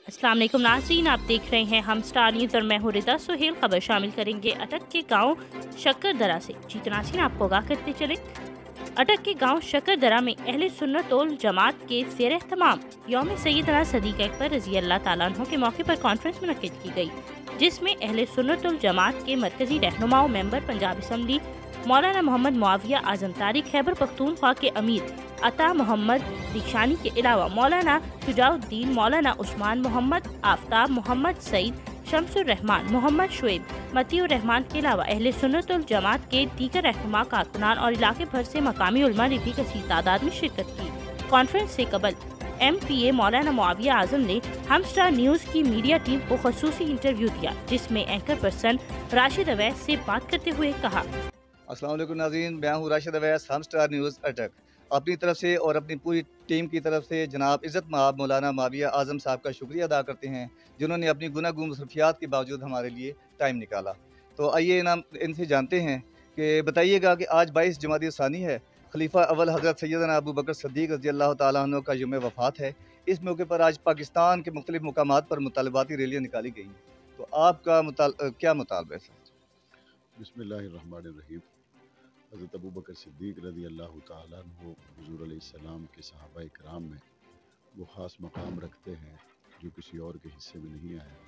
अस्सलाम वालेकुम नाज़रीन, आप देख रहे हैं हम स्टार न्यूज़ और मैं हूं रिदा सुहेल। खबर शामिल करेंगे अटक के गांव शक्करदरा से। जी नाज़रीन, आपको आगाह करते चले। अटक के गांव शक्करदरा में अहले सुन्नत वल जमात के ज़ेर एहतमाम यौम सैयदना सदीक़ अकबर रज़ी अल्लाह ताला अन्हु के मौके पर कॉन्फ्रेंस मुनक्किद की गई, जिसमें अहले सुन्नत वल जमात के मरकजी रहनुमा और मेंबर पंजाब असम्बली मौलाना मोहम्मद मुआविया आज़म तारिक, खैबर पख्तूनख्वा के अमीर अता मोहम्मद दीक्षानी के अलावा मौलाना शुजाउद्दीन, मौलाना उस्मान मोहम्मद, आफ्ताब मोहम्मद सईद, शमसुर रहमान, मोहम्मद शुएब, मतीउर रहमान के अलावा अहले सुन्नत वल जमात के दीगर रहनुमा, कारकुनान और इलाके भर से मकामी उलमा ने भी कसीर तादाद में शिरकत की। कॉन्फ्रेंस से कबल MPA मौलाना मुआविया आज़म ने हम स्टार न्यूज़ की मीडिया टीम को खसूसी इंटरव्यू दिया, जिसमें एंकर पर्सन राशिद अवैस से बात करते हुए कहा। अस्सलाम वालेकुम नाज़रीन, मैं हूँ राशिद अवैस, हम स्टार न्यूज़ अटक। अपनी तरफ से और अपनी पूरी टीम की तरफ से जनाब इज़्ज़त माब मौलाना मुआविया आज़म साहब का शुक्रिया अदा करते हैं, जिन्होंने अपनी गुनागून मसरूफियात के बावजूद हमारे लिए टाइम निकाला। तो आइए इनसे जानते हैं कि बताइएगा कि आज 22 जमादी सानी है, खलीफा अव्वल हज़रत सैयदना अबू बकर सिद्दीक़ रज़ी अल्लाह ताला अन्हु का यौम वफ़ात है। इस मौके पर आज पाकिस्तान के मुख्तलिफ मुकामात पर मुतालबाती रैलियाँ निकाली गई। तो आपका क्या मुतालबा है सर? बिस्मिल्लाहिर्रहमानिर्रहीम। हज़रत अबू बकर सिद्दीक़ रज़ी अल्लाह ताला अन्हु हुज़ूर अलैहिस्सलाम के सहाबा इकराम में वो ख़ास मकाम रखते हैं जो किसी और के हिस्से में नहीं आया।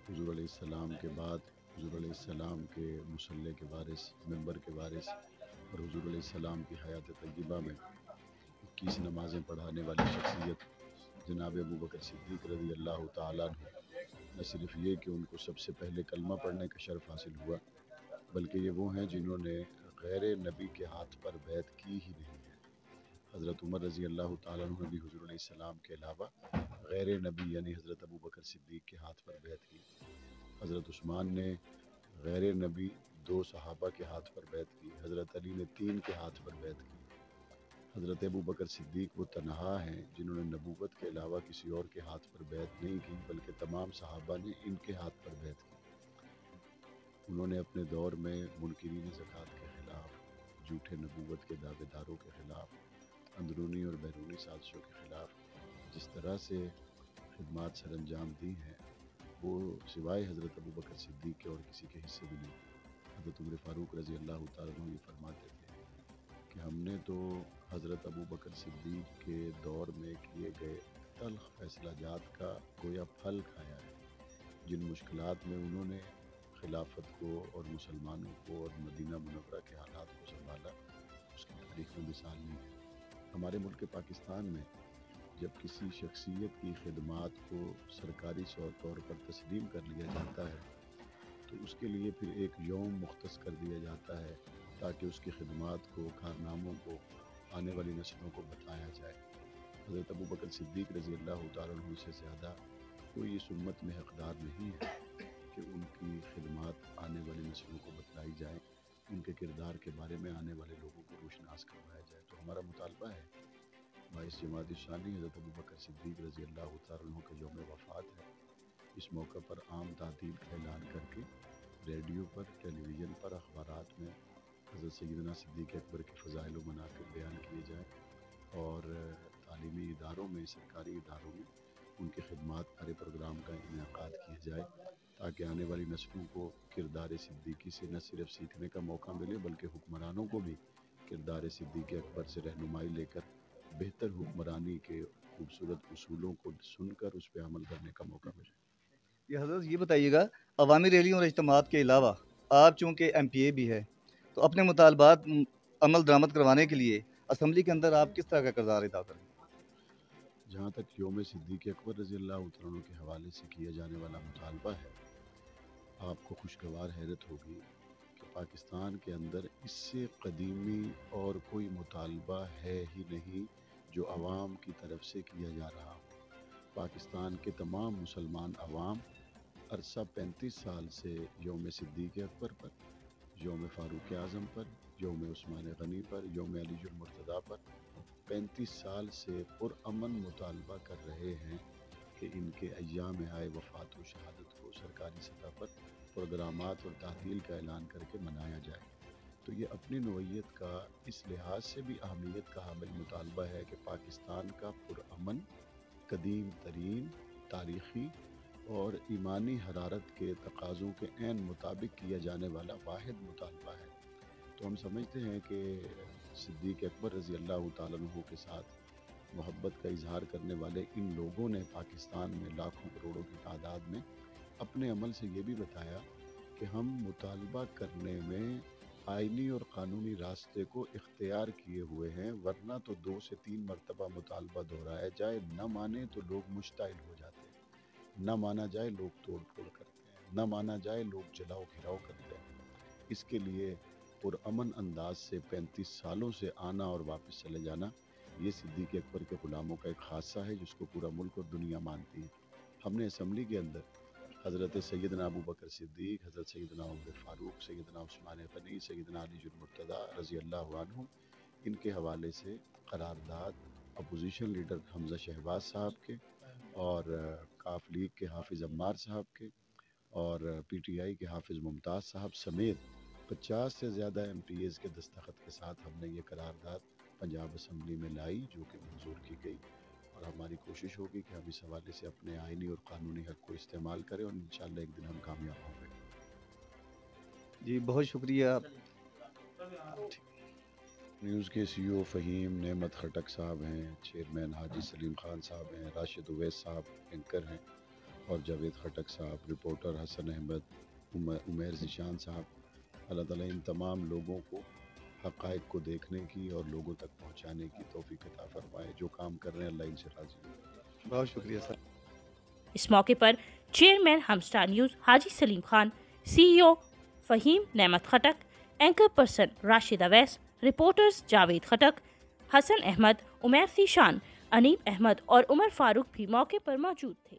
हुज़ूर अलैहिस्सलाम के बाद हुज़ूर अलैहिस्सलाम के मुसल्ले के वारिस, मेंबर के वारिस और हुज़ूर अलैहिस्सलाम की हयात तय्यबा में 21 नमाज़ें पढ़ाने वाली शख्सियत जनाब अबू बकर सिद्दीक़ रज़ी अल्लाह ताला अन्हु न सिर्फ ये कि उनको सबसे पहले कलमा पढ़ने का शर्फ हासिल हुआ, बल्कि ये वो हैं जिन्होंने गैर नबी के हाथ पर बैत की ही नहीं है। हज़रत उमर रज़ी अल्लाह ताला अन्हु ने भी हुज़ूर अलैहिस्सलाम के अलावा गैर नबी यानी हज़रत अबू बकर सिद्दीक़ के हाथ पर बैत की। हज़रत उस्मान ने गैर नबी 2 सहाबा के हाथ पर बैत की। हज़रत अली ने 3 के हाथ पर बैत की। हज़रत अबू बकर सिद्दीक़ वो तनहा हैं जिन्होंने नबूवत के अलावा किसी और के हाथ पर बैत नहीं की, बल्कि तमाम सहाबा ने इनके हाथ पर बैत की। उन्होंने अपने दौर में मुनकिरीन ज़कात के ख़िलाफ़, झूठे नबूवत के दावेदारों के ख़िलाफ़, अंदरूनी और बैरूनी साजिशों के ख़िलाफ़ जिस तरह से खिदमात सर अंजाम दी हैं, वो सिवाय हज़रत अबू बकर सिद्दीक़ के और किसी के हिस्से भी नहीं। हज़रत उमर फ़ारूक रज़ी अल्लाह ताला अन्हु ये फरमाते थे कि हमने तो हज़रत अबू बकर सिद्दीक़ के दौर में किए गए तल्ख़ फ़ैसलाजात का गोया फल खाया है। जिन मुश्किलात में उन्होंने खिलाफत को और मुसलमानों को और मदीना मुनव्वरा के हालात को संभाला, उसकी तारीख़ में मिसाल नहीं है। हमारे मुल्क पाकिस्तान में जब किसी शख्सियत की खिदमात को सरकारी तौर पर तस्लीम कर लिया जाता है, तो उसके लिए फिर एक यौम मुख्तस कर दिया जाता है ताकि उसकी खिदमात को, कारनामों को आने वाली नस्लों को बताया जाए। हज़रत अबू बकर सिद्दीक़ रज़ी अल्लाह ताला अन्हु से ज़्यादा कोई इस उम्मत में हक़दार नहीं है कि उनकी खिदमात आने वाली नस्लों को बतलाई जाए, उनके किरदार के बारे में आने वाले लोगों को रोशनास करवाया जाए। तो हमारा मुतालबा है 22 जमादी शानी हज़रत अबू बकर सिद्दीक़ रज़ी अल्लाह ताला अन्हु का यौम वफ़ात है। इस मौके पर आम तातील का ऐलान करके रेडियो पर, टेलीविज़न पर, अखबारात में हज़रत सैयदना सिद्दीक़ अकबर के फ़ज़ाइल व मनाक़िब बयान किए जाएँ और तालीमी इदारों में, सरकारी इदारों में उनकी खिदमात बारे प्रोग्राम का इनेकाद किया जाए ताकि आने वाली नस्लों को किरदार सिद्दीकी से न सिर्फ सीखने का मौका मिले, बल्कि हुक्मरानों को भी किरदार सिद्दीक़ अकबर से रहनुमाई लेकर बेहतर हुक्मरानी के खूबसूरत उसूलों को सुनकर उस पर अमल करने का मौका मिले। ये हज़रत ये बताइएगा, अवामी रैलियों और इज्तिमात के अलावा आप चूँकि MPA भी है, तो अपने मुतालबात अमल दरामद करवाने के लिए असम्बली के अंदर आप किस तरह का किरदार अदा करें? जहाँ तक यौम सिद्दीक़ अकबर रज़ी अल्लाह ताला अन्हु के हवाले से किया जाने वाला मुतालबा है, आपको खुशगवार हैरत होगी कि पाकिस्तान के अंदर इससे कदीमी और कोई मुतालबा है ही नहीं जो अवाम की तरफ से किया जा रहा हो। पाकिस्तान के तमाम मुसलमान अवाम अरसा 35 साल से यौम सिद्दीक़ अकबर पर, यौम फ़ारूक आज़म पर, यौम उस्मान गनी पर, यौम अलीजुल मुर्तज़ा पर 35 साल से पुरअमन मुतालबा कर रहे हैं कि इनके अय्याम आए वफ़ात व शहादत को सरकारी सतह पर प्रोग्रामात और तातील का ऐलान करके मनाया जाए। तो ये अपनी नौइयत का इस लिहाज से भी अहमियत का हामिल मुतालबा है कि पाकिस्तान का पुरअमन, कदीम तरीन تاریخی اور ایمانی حرارت کے تقاضوں کے عین مطابق کیا جانے والا واحد مطالبہ ہے۔ تو ہم سمجھتے ہیں کہ صدیق اکبر رضی اللہ تعالیٰ عنہ کے ساتھ محبت کا اظہار کرنے والے ان لوگوں نے پاکستان میں لاکھوں کروڑوں کی تعداد میں اپنے عمل سے یہ بھی بتایا کہ ہم مطالبہ کرنے میں آئینی اور قانونی راستے کو اختیار کیے ہوئے ہیں، ورنہ تو 2 سے 3 مرتبہ مطالبہ دہرایا جائے، نہ مانے تو لوگ مشتعل ہو جاتے ہیں، نہ مانا جائے لوگ توڑ پھوڑ کرتے ہیں، نہ مانا جائے لوگ جلاؤ گھراؤ کرتے ہیں۔ اس کے لیے پرامن انداز سے 35 سالوں سے آنا اور واپس چلے جانا، یہ صدیق اکبر کے غلاموں کا ایک خاصہ ہے جس کو پورا ملک اور دنیا مانتی ہے۔ ہم نے اسمبلی کے اندر حضرت سیدنا ابو بکر صدیق، حضرت سیدنا عمر فاروق، سیدنا عثمان غنی، سیدنا علی المرتضیٰ رضی اللہ عنہ، ان کے حوالے سے قرارداد اپوزیشن لیڈر حمزہ شہباز صاحب کے اور کاف لیگ کے حافظ عمار صاحب کے اور پی ٹی آئی کے حافظ ممتاز صاحب سمیت 50 سے زیادہ ایم پی ایز کے دستخط کے ساتھ ہم نے یہ قرارداد پنجاب اسمبلی میں لائی، جو کہ منظور کی گئی، اور ہماری کوشش ہوگی کہ ہم اس حوالے سے اپنے آئینی اور قانونی حق کو استعمال کریں، اور انشاءاللہ ایک دن ہم کامیاب ہوں گے۔ جی بہت شکریہ۔ نیوز کے سی او فہیم نعمت خٹک صاحب ہیں، چیئرمین حاجی سلیم خان صاحب ہیں، راشد اویس صاحب اینکر ہیں، اور جاوید خٹک صاحب، رپورٹر حسن احمد، عمیر ذیشان صاحب۔ اللہ تعالیٰ ان تمام لوگوں کو حقائق کو دیکھنے کی اور لوگوں تک پہنچانے کی توفیق عطا فرمائے۔ جو کام کر رہے ہیں اللہ ان سے راضی ہو۔ بہت شکریہ سر۔ اس موقع پر چیئرمین ہمسٹار نیوز حاجی سلیم خان، سی ای او Fahim Naimat Khattak, anchor person Rashid Awais, reporters Javed Khattak, Hassan Ahmed, Umair Zeeshan, Aneeb Ahmed اور عمر فاروق بھی موقع پر موجود تھے۔